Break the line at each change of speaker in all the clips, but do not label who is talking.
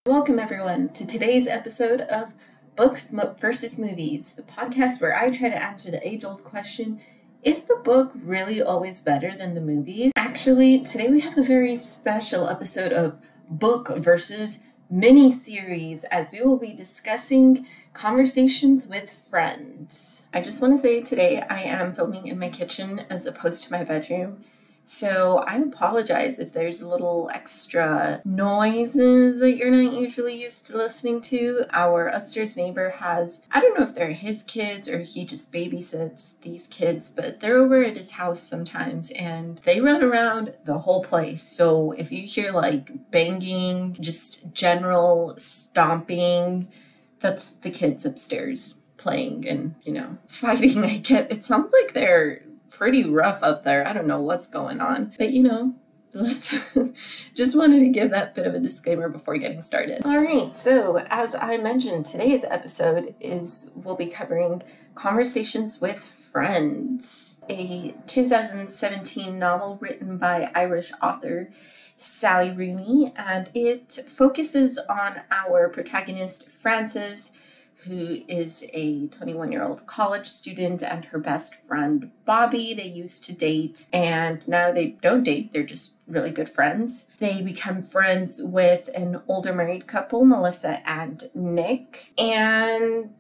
Welcome everyone to today's episode of Books versus Movies, the podcast where I try to answer the age-old question, is the book really always better than the movies? Actually, today we have a very special episode of Book versus Mini-series as we will be discussing conversations with friends. I just want to say today I am filming in my kitchen as opposed to my bedroom. So I apologize if there's a little extra noises that you're not usually used to listening to. Our upstairs neighbor has, I don't know if they're his kids or he just babysits these kids, but they're over at his house sometimes and they run around the whole place. So if you hear like banging, just general stomping, that's the kids upstairs playing and, fighting. It sounds like they're pretty rough up there. I don't know what's going on, but let's just wanted to give that bit of a disclaimer before getting started. All right, so as I mentioned, today's episode we'll be covering Conversations with Friends, a 2017 novel written by Irish author Sally Rooney, and it focuses on our protagonist Frances, who is a 21-year-old college student, and her best friend, Bobby. They used to date, and now they don't date. They're just really good friends. They become friends with an older married couple, Melissa and Nick. And,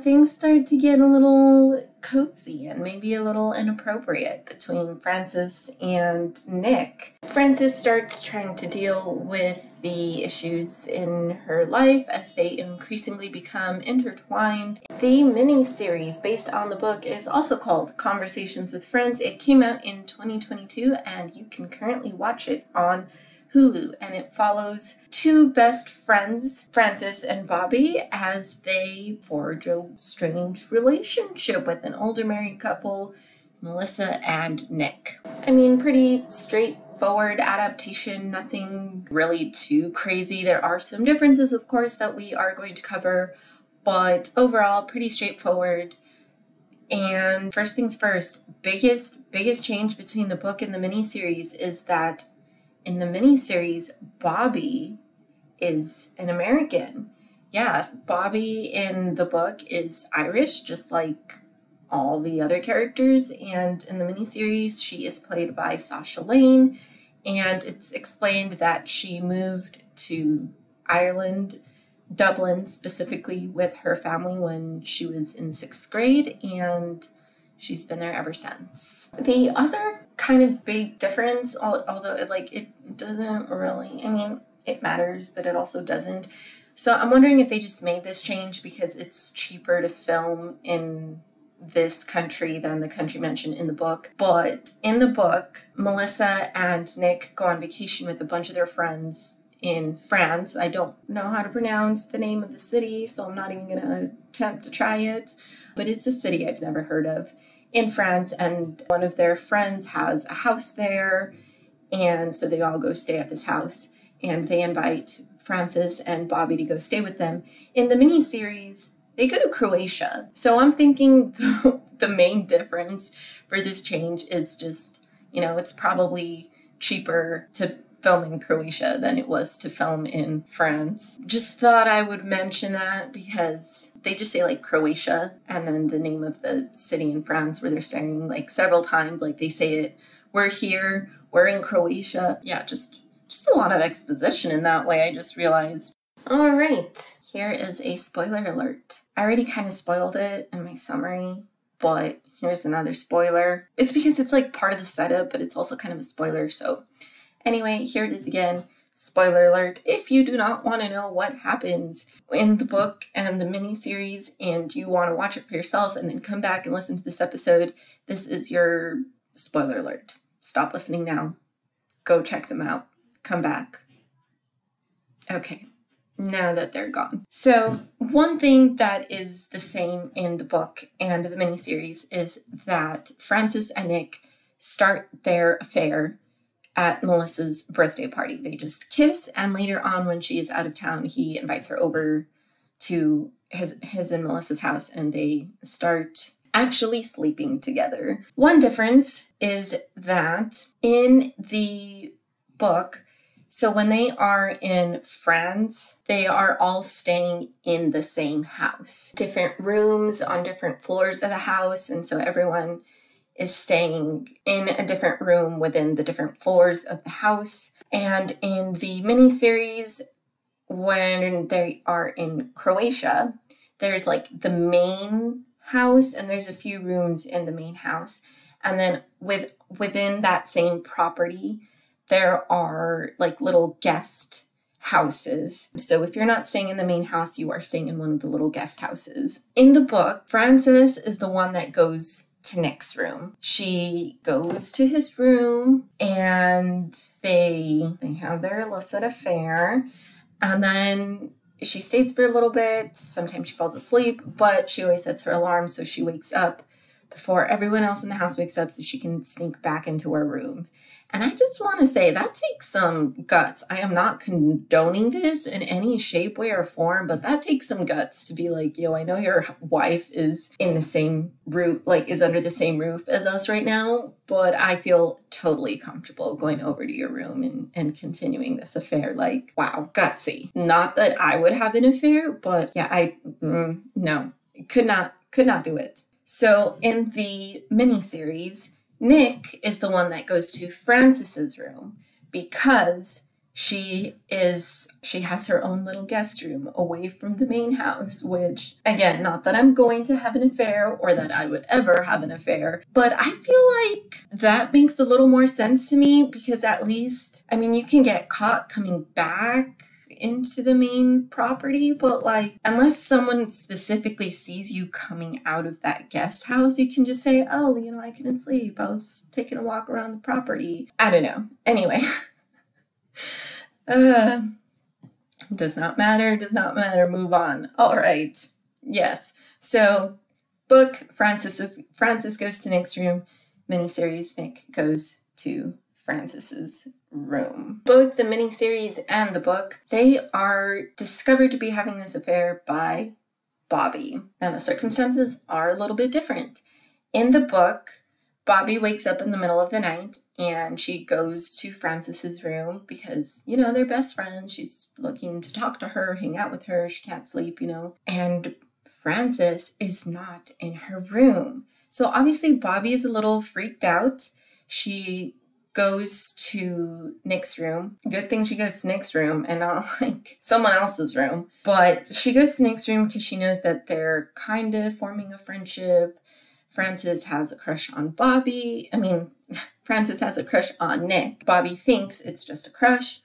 things start to get a little cozy and maybe a little inappropriate between Frances and Nick. Frances starts trying to deal with the issues in her life as they increasingly become intertwined. The mini-series based on the book is also called Conversations with Friends. It came out in 2022 and you can currently watch it on Hulu, and it follows two best friends, Frances and Bobby, as they forge a strange relationship with an older married couple, Melissa and Nick. Pretty straightforward adaptation, nothing really too crazy. There are some differences, of course, that we are going to cover, but overall, pretty straightforward. And first things first, biggest change between the book and the miniseries is that in the miniseries, Bobby is an American. Yes, Bobby in the book is Irish, just like all the other characters, and in the miniseries, she is played by Sasha Lane, and it's explained that she moved to Ireland, Dublin specifically, with her family when she was in 6th grade, and she's been there ever since. The other kind of big difference, although it doesn't really, it matters, but it also doesn't. So I'm wondering if they just made this change because it's cheaper to film in this country than the country mentioned in the book. But in the book, Melissa and Nick go on vacation with a bunch of their friends in France. I don't know how to pronounce the name of the city, so I'm not even going to attempt to try it. But it's a city I've never heard of in France, and one of their friends has a house there, and so they all go stay at this house, and they invite Frances and Bobby to go stay with them. In the miniseries, they go to Croatia. So I'm thinking the main difference for this change is just, it's probably cheaper to film in Croatia than it was to film in France. Just thought I would mention that because they just say Croatia and then the name of the city in France where they're staying several times. They say it, we're here, we're in Croatia. Yeah, just a lot of exposition in that way, I just realized. All right, here is a spoiler alert. I already kind of spoiled it in my summary, but here's another spoiler. It's because it's part of the setup, but it's also kind of a spoiler, so anyway, here it is again. Spoiler alert, if you do not want to know what happens in the book and the miniseries and you want to watch it for yourself and then come back and listen to this episode, this is your spoiler alert. Stop listening now. Go check them out. Come back. Okay, now that they're gone. So one thing that is the same in the book and the miniseries is that Frances and Nick start their affair at Melissa's birthday party. They just kiss, and later on when she is out of town, he invites her over to his and Melissa's house, and they start actually sleeping together. One difference is that in the book, So when they are in France, they are all staying in the same house. Different rooms on different floors of the house, and so everyone is staying in a different room within the different floors of the house. And in the miniseries, when they are in Croatia, there's like the main house, and there's a few rooms in the main house. And then within that same property, there are like little guest houses. So if you're not staying in the main house, you are staying in one of the little guest houses. In the book, Frances is the one that goes to Nick's room. She goes to his room and they have their illicit affair. And then she stays for a little bit. Sometimes she falls asleep, but she always sets her alarm so she wakes up before everyone else in the house wakes up so she can sneak back into her room. And I just want to say that takes some guts. I am not condoning this in any shape, way, or form, but that takes some guts to be like, yo, I know your wife is in the same roof, like is under the same roof as us right now, but I feel totally comfortable going over to your room and continuing this affair. Like, wow, gutsy. Not that I would have an affair, but yeah, no, could not do it. So in the miniseries, Nick is the one that goes to Frances's room because she has her own little guest room away from the main house, which, again, not that I'm going to have an affair or that I would ever have an affair, but I feel like that makes a little more sense to me because at least, I mean, you can get caught coming back into the main property, but like unless someone specifically sees you coming out of that guest house, you can just say, oh, you know, I couldn't sleep, I was taking a walk around the property. I don't know. Anyway, does not matter, move on. All right. Yes. So book, Frances goes to Nick's room. Miniseries, Nick goes to Frances's room. Both the miniseries and the book, they are discovered to be having this affair by Bobby. And the circumstances are a little bit different. In the book, Bobby wakes up in the middle of the night and she goes to Frances's room because, you know, they're best friends. She's looking to talk to her, hang out with her. She can't sleep, you know. And Frances is not in her room. So obviously Bobby is a little freaked out. She goes to Nick's room. Good thing she goes to Nick's room and not like someone else's room. But she goes to Nick's room because she knows that they're kind of forming a friendship. Frances has a crush on Bobby. Frances has a crush on Nick. Bobby thinks it's just a crush.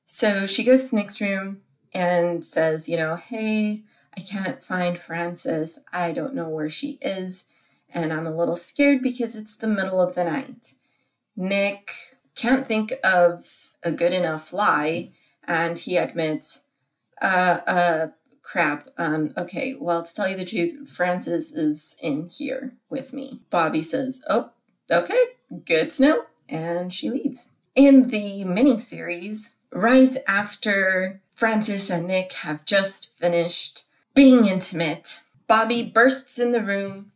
So she goes to Nick's room and says, you know, hey, I can't find Frances. I don't know where she is. And I'm a little scared because it's the middle of the night. Nick can't think of a good enough lie, and he admits, crap, okay, well, to tell you the truth, Frances is in here with me. Bobby says, oh, okay, good to know, and she leaves. In the miniseries, right after Frances and Nick have just finished being intimate, Bobby bursts in the room,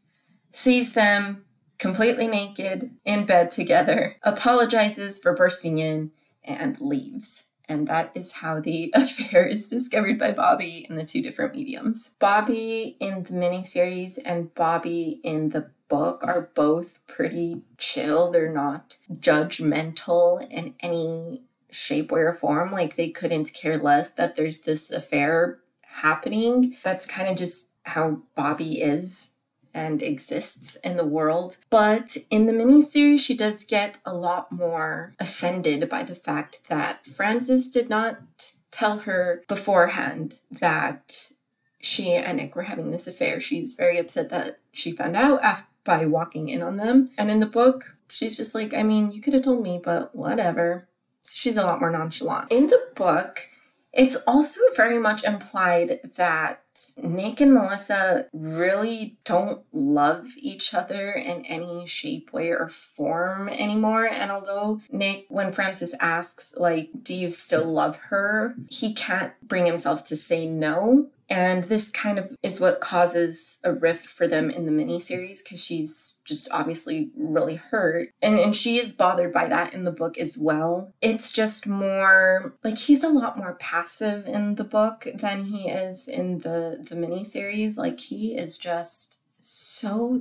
sees them completely naked in bed together, apologizes for bursting in, and leaves. And that is how the affair is discovered by Bobby in the two different mediums. Bobby in the miniseries and Bobby in the book are both pretty chill. They're not judgmental in any shape, way, or form. Like, they couldn't care less that there's this affair happening. That's kind of just how Bobby is and exists in the world. But in the miniseries, she does get a lot more offended by the fact that Frances did not tell her beforehand that she and Nick were having this affair. She's very upset that she found out by walking in on them. And in the book, she's just like, I mean, you could have told me, but whatever. She's a lot more nonchalant. In the book, it's also very much implied that that Nick and Melissa really don't love each other in any shape, way, or form anymore. And although Nick, when Frances asks, like, do you still love her? He can't bring himself to say no. And this kind of is what causes a rift for them in the miniseries, because she's just obviously really hurt. And she is bothered by that in the book as well. It's just more, like, he's a lot more passive in the book than he is in the miniseries. Like, he is just so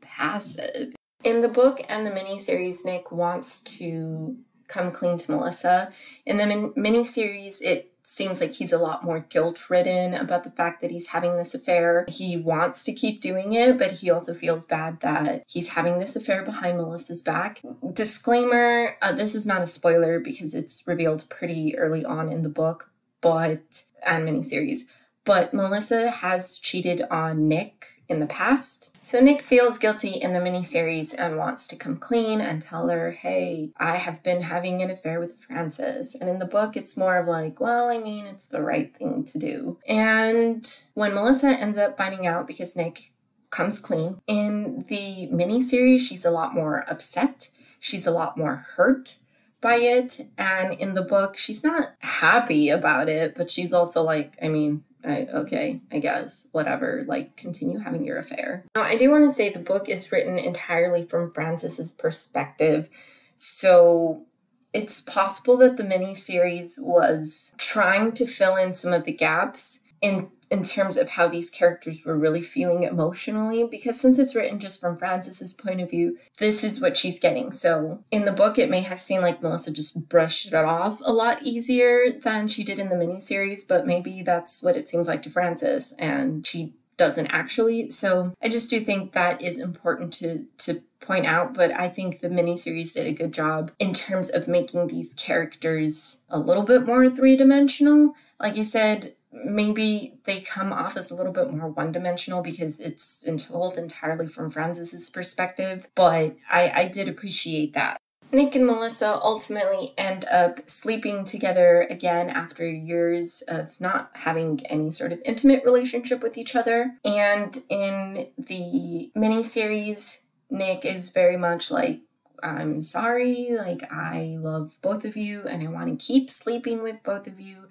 passive. In the book and the miniseries, Nick wants to come clean to Melissa. In the miniseries, it seems like he's a lot more guilt-ridden about the fact that he's having this affair. He wants to keep doing it, but he also feels bad that he's having this affair behind Melissa's back. Disclaimer, this is not a spoiler because it's revealed pretty early on in the book, and miniseries. But Melissa has cheated on Nick in the past. So Nick feels guilty in the miniseries and wants to come clean and tell her, hey, I have been having an affair with Frances. And in the book, it's more of like, well, I mean, it's the right thing to do. And when Melissa ends up finding out because Nick comes clean, in the miniseries, she's a lot more upset. She's a lot more hurt by it. And in the book, she's not happy about it, but she's also like, I mean, okay, I guess, whatever, like, continue having your affair. Now, I do want to say the book is written entirely from Frances's perspective, so it's possible that the miniseries was trying to fill in some of the gaps in terms of how these characters were really feeling emotionally, because since it's written just from Frances's point of view, this is what she's getting. So in the book, it may have seemed like Melissa just brushed it off a lot easier than she did in the miniseries, but maybe that's what it seems like to Frances, and she doesn't actually. So I just do think that is important to point out, but I think the miniseries did a good job in terms of making these characters a little bit more three-dimensional. Like I said, maybe they come off as a little bit more one-dimensional because it's told entirely from Frances's perspective, but I did appreciate that. Nick and Melissa ultimately end up sleeping together again after years of not having any sort of intimate relationship with each other. And in the miniseries, Nick is very much like, I'm sorry, like, I love both of you and I want to keep sleeping with both of you.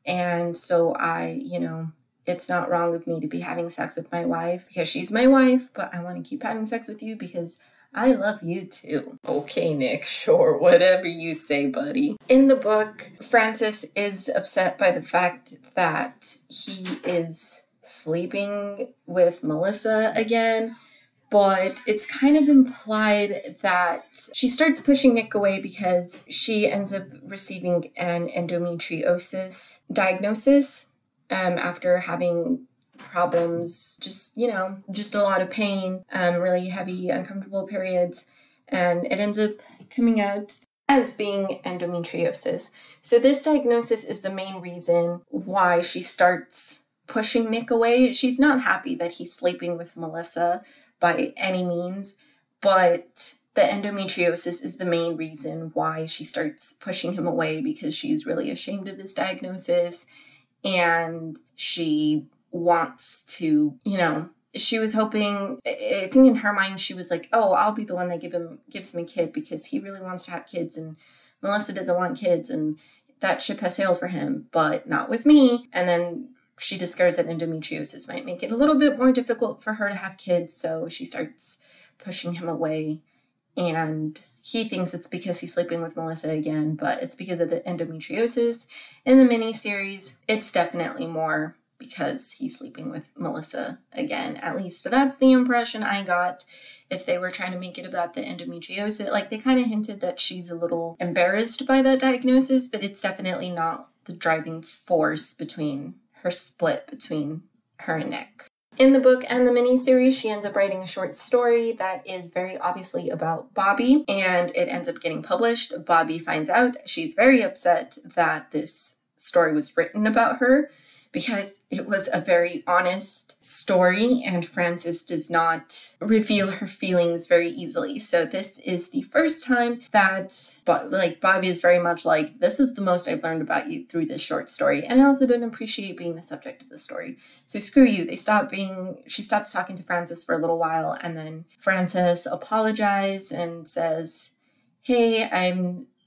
And so it's not wrong of me to be having sex with my wife because she's my wife, but I want to keep having sex with you because I love you too. Okay, Nick, sure, whatever you say, buddy. In the book, Frances is upset by the fact that he is sleeping with Melissa again, but it's kind of implied that she starts pushing Nick away because she ends up receiving an endometriosis diagnosis after having problems, just a lot of pain, really heavy, uncomfortable periods, and it ends up coming out as being endometriosis. So this diagnosis is the main reason why she starts pushing Nick away. She's not happy that he's sleeping with Melissa by any means, but the endometriosis is the main reason why she starts pushing him away, because she's really ashamed of this diagnosis and she wants to, she was hoping, I think in her mind, she was like, oh, I'll be the one that gives him a kid because he really wants to have kids and Melissa doesn't want kids and that ship has sailed for him, but not with me. And then she discovers that endometriosis might make it a little bit more difficult for her to have kids, so she starts pushing him away. And he thinks it's because he's sleeping with Melissa again, but it's because of the endometriosis. In the miniseries, it's definitely more because he's sleeping with Melissa again. At least that's the impression I got. If they were trying to make it about the endometriosis, like they kind of hinted that she's a little embarrassed by that diagnosis, but it's definitely not the driving force between her split between her and Nick. In the book and the miniseries, she ends up writing a short story that is very obviously about Bobby, and it ends up getting published. Bobby finds out. She's very upset that this story was written about her because it was a very honest story and Frances does not reveal her feelings very easily. So this is the first time that Bobby is very much like, this is the most I've learned about you through this short story. And I also didn't appreciate being the subject of the story. So screw you. She stops talking to Frances for a little while, and then Frances apologizes and says, hey,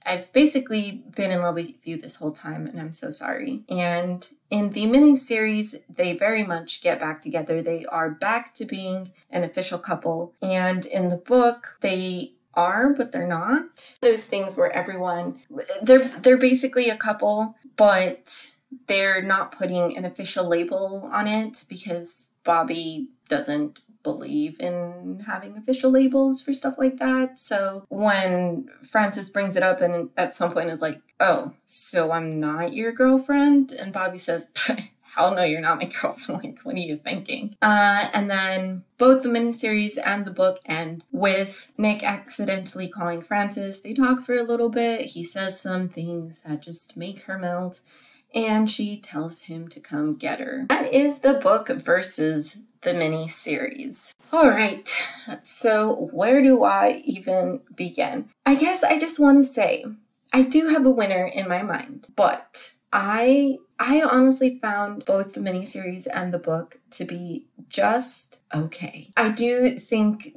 I've basically been in love with you this whole time, and I'm so sorry. And in the miniseries, they very much get back together. They are back to being an official couple. And in the book, they are, but they're not. Those things where they're basically a couple, but they're not putting an official label on it because Bobby doesn't believe in having official labels for stuff like that. So when Frances brings it up and at some point is like, oh, so I'm not your girlfriend? And Bobby says, hell no, you're not my girlfriend. Like, what are you thinking? And then both the miniseries and the book end with Nick accidentally calling Frances. They talk for a little bit. He says some things that just make her melt, and she tells him to come get her. That is the book versus the mini-series. All right, so where do I even begin? I guess I just want to say, I do have a winner in my mind, but I honestly found both the miniseries and the book to be just okay. I do think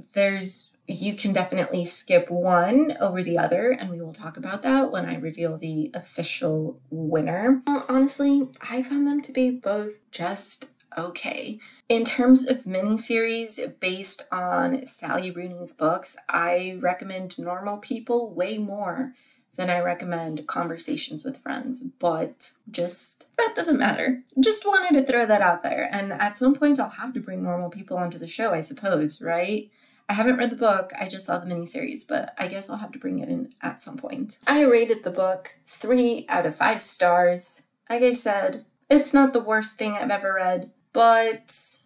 you can definitely skip one over the other, and we will talk about that when I reveal the official winner. Well, honestly, I found them to be both just okay. In terms of miniseries based on Sally Rooney's books, I recommend Normal People way more than I recommend Conversations with Friends, but that doesn't matter. Just wanted to throw that out there, and at some point I'll have to bring Normal People onto the show, I suppose, right? I haven't read the book, I just saw the miniseries, but I guess I'll have to bring it in at some point. I rated the book 3 out of 5 stars. Like I said, it's not the worst thing I've ever read, but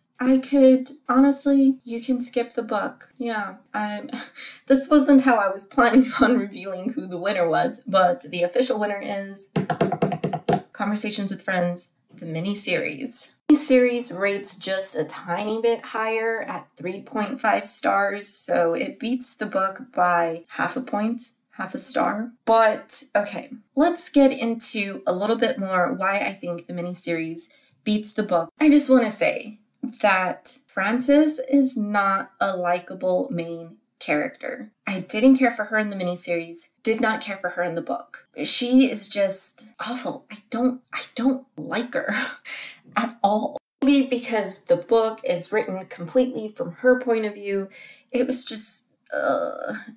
honestly, you can skip the book. Yeah, this wasn't how I was planning on revealing who the winner was, but the official winner is Conversations with Friends, the mini-series. The series rates just a tiny bit higher at 3.5 stars, so it beats the book by half a point. Half a star. But okay, let's get into a little bit more why I think the miniseries beats the book. I just want to say that Frances is not a likable main character. I didn't care for her in the miniseries, did not care for her in the book. She is just awful. I don't like her at all. Maybe because the book is written completely from her point of view, it was just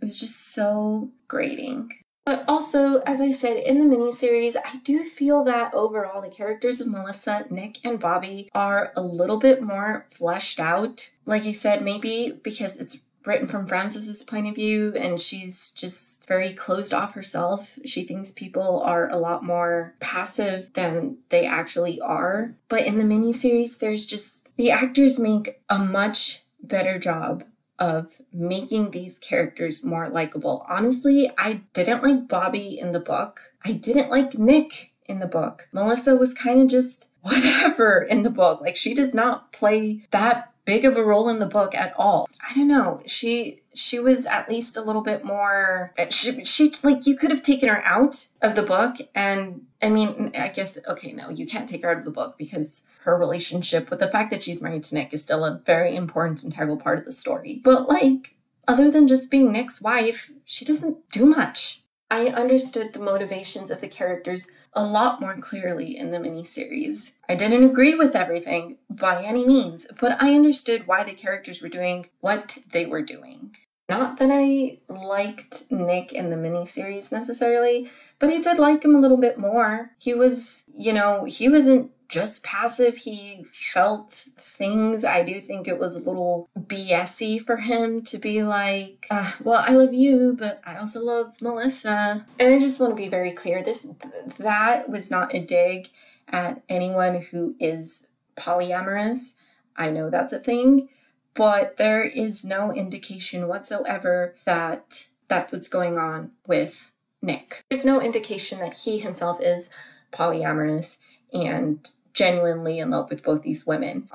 so grating. But also, as I said, in the miniseries, I do feel that overall the characters of Melissa, Nick, and Bobby are a little bit more fleshed out. Like I said, maybe because it's written from Frances's point of view and she's just very closed off herself. She thinks people are a lot more passive than they actually are. But in the miniseries, the actors make a much better job of making these characters more likable. Honestly, I didn't like Bobby in the book. I didn't like Nick in the book. Melissa was kind of just whatever in the book. Like, she does not play that big of a role in the book at all. I don't know. She was at least a little bit more, she like, you could have taken her out of the book, and I mean, I guess, okay, no, you can't take her out of the book because her relationship with the fact that she's married to Nick is still a very important, integral part of the story. But like, other than just being Nick's wife, she doesn't do much. I understood the motivations of the characters a lot more clearly in the miniseries. I didn't agree with everything by any means, but I understood why the characters were doing what they were doing. Not that I liked Nick in the miniseries necessarily, but I did like him a little bit more. He was, he wasn't just passive, he felt things. I do think it was a little BS-y for him to be like, well, I love you, but I also love Melissa. And I just want to be very clear, that was not a dig at anyone who is polyamorous. I know that's a thing, but there is no indication whatsoever that that's what's going on with Nick. There's no indication that he himself is polyamorous, and genuinely in love with both these women.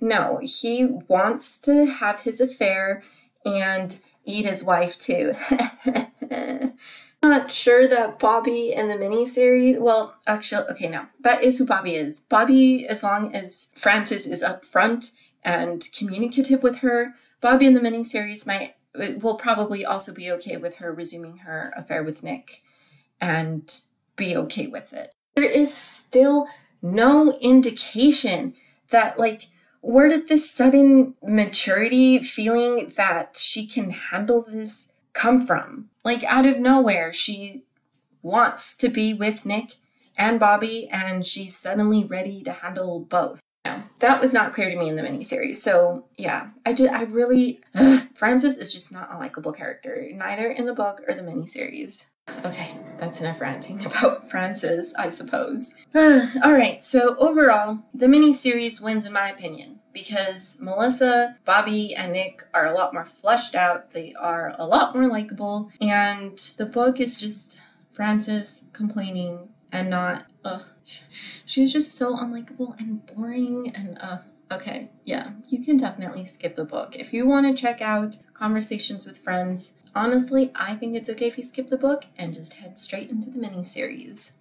No, he wants to have his affair and eat his wife too. Not sure that Bobby in the miniseries, well, actually, okay, no, that is who Bobby is. Bobby, as long as Frances is upfront and communicative with her, Bobby in the miniseries will probably also be okay with her resuming her affair with Nick and be okay with it. There is still no indication that, like, where did this sudden maturity feeling that she can handle this come from? Like, out of nowhere, she wants to be with Nick and Bobby, and she's suddenly ready to handle both. No, that was not clear to me in the miniseries. So yeah, Frances is just not a likable character, neither in the book or the miniseries. Okay, that's enough ranting about Frances, I suppose. All right, so overall, the miniseries wins in my opinion because Melissa, Bobby, and Nick are a lot more fleshed out. They are a lot more likable, and the book is just Frances complaining and not, she's just so unlikable and boring and, okay, yeah, you can definitely skip the book. If you want to check out Conversations with Friends, honestly, I think it's okay if you skip the book and just head straight into the miniseries.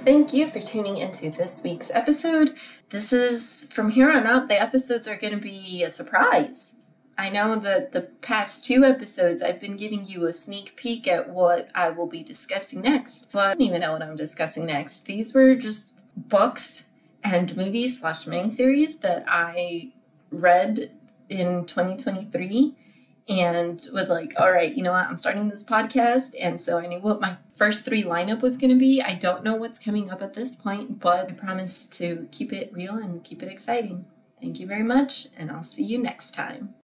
Thank you for tuning into this week's episode. From here on out, the episodes are going to be a surprise. I know that the past 2 episodes, I've been giving you a sneak peek at what I will be discussing next, but I don't even know what I'm discussing next. These were just books and movies / miniseries that I read in 2023 and was like, all right, you know what? I'm starting this podcast, and so I knew what my first 3 lineup was going to be. I don't know what's coming up at this point, but I promise to keep it real and keep it exciting. Thank you very much, and I'll see you next time.